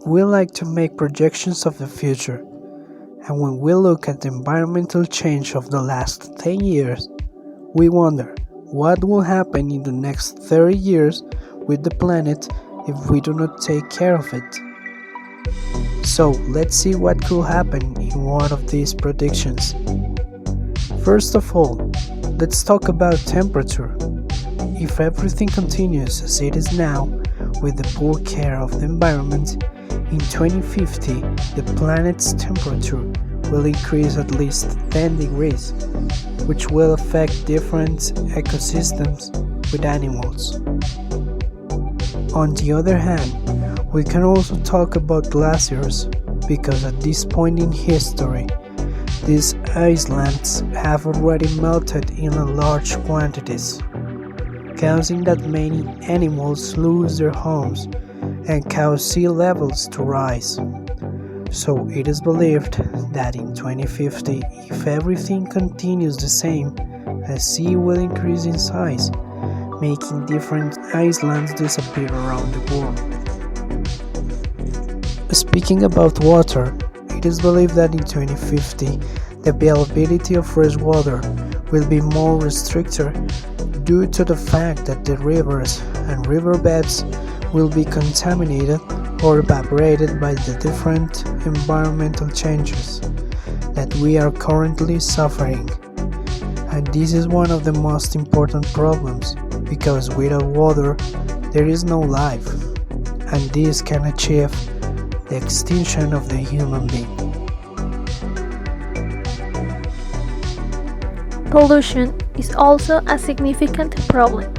We like to make projections of the future, and when we look at the environmental change of the last 10 years, we wonder what will happen in the next 30 years with the planet if we do not take care of it. So let's see what could happen in one of these predictions. First of all, let's talk about temperature. If everything continues as it is now, with the poor care of the environment, in 2050 the planet's temperature will increase at least 10 degrees, which will affect different ecosystems with animals. On the other hand, we can also talk about glaciers, because at this point in history, these icelands have already melted in large quantities, causing that many animals lose their homes and cause sea levels to rise. So it is believed that in 2050, if everything continues the same, the sea will increase in size, making different islands disappear around the world. Speaking about water, it is believed that in 2050, the availability of fresh water will be more restricted due to the fact that the rivers and riverbeds will be contaminated or evaporated by the different environmental changes that we are currently suffering. And this is one of the most important problems, because without water there is no life, and this can achieve the extinction of the human being. Pollution is also a significant problem,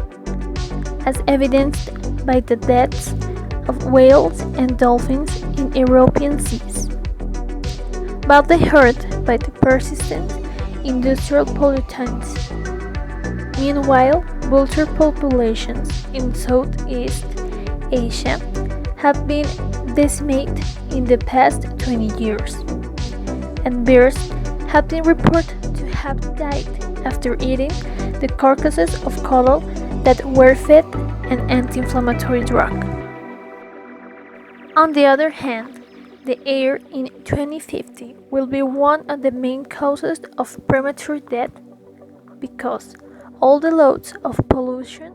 as evidenced by the deaths of whales and dolphins in European seas, badly hurt by the persistent industrial pollutants. Meanwhile, vulture populations in Southeast Asia have been decimated in the past 20 years, and bears have been reported to have died after eating the carcasses of cattle that were fed an anti-inflammatory drug. On the other hand, the air in 2050 will be one of the main causes of premature death, because all the loads of pollution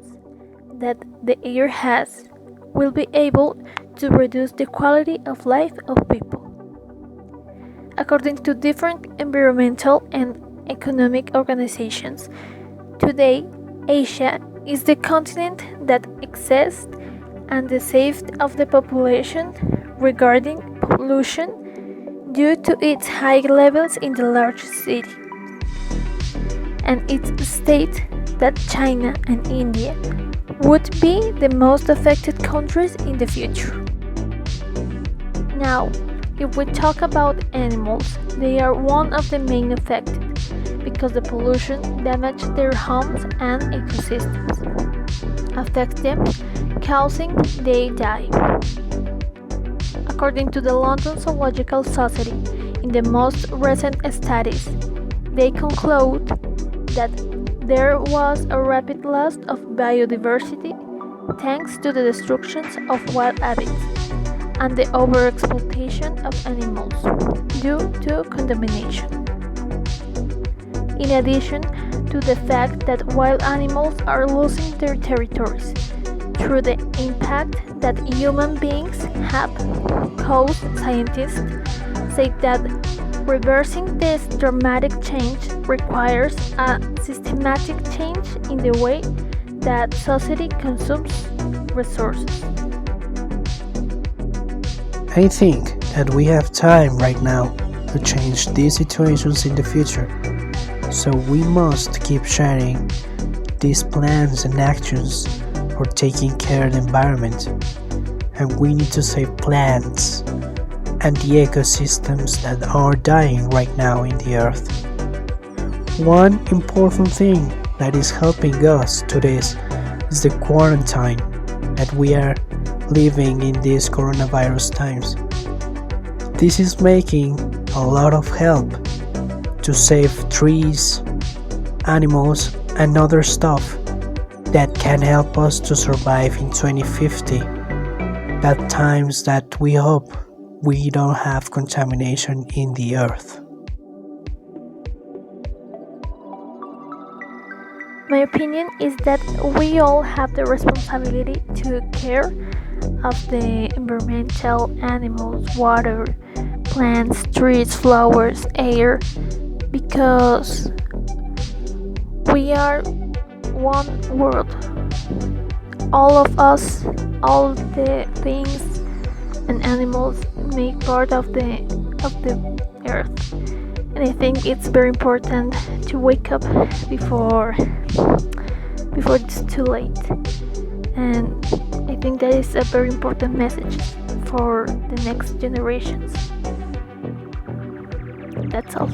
that the air has will be able to reduce the quality of life of people. According to different environmental and economic organizations, today Asia is the continent that excels and the safety of the population regarding pollution due to its high levels in the largest city. And it states that China and India would be the most affected countries in the future. Now, if we talk about animals, they are one of the main affected, because the pollution damages their homes and ecosystems, affects them, causing they die. According to the London Zoological Society, in the most recent studies, they conclude that there was a rapid loss of biodiversity thanks to the destruction of wild habitats and the overexploitation of animals due to contamination. In addition to the fact that wild animals are losing their territories through the impact that human beings have caused, scientists say that reversing this dramatic change requires a systematic change in the way that society consumes resources. I think that we have time right now to change these situations in the future, so we must keep sharing these plans and actions for taking care of the environment, and we need to save plants and the ecosystems that are dying right now in the earth. One important thing that is helping us to this is the quarantine that we are living in these coronavirus times. This is making a lot of help to save trees, animals, and other stuff that can help us to survive in 2050. Bad times that we hope we don't have contamination in the earth. My opinion is that we all have the responsibility to care of the environmental animals, water, plants, trees, flowers, air, because we are one world. All of us, all the things and animals make part of the earth. And I think it's very important to wake up before it's too late. And I think that is a very important message for the next generations. That's all.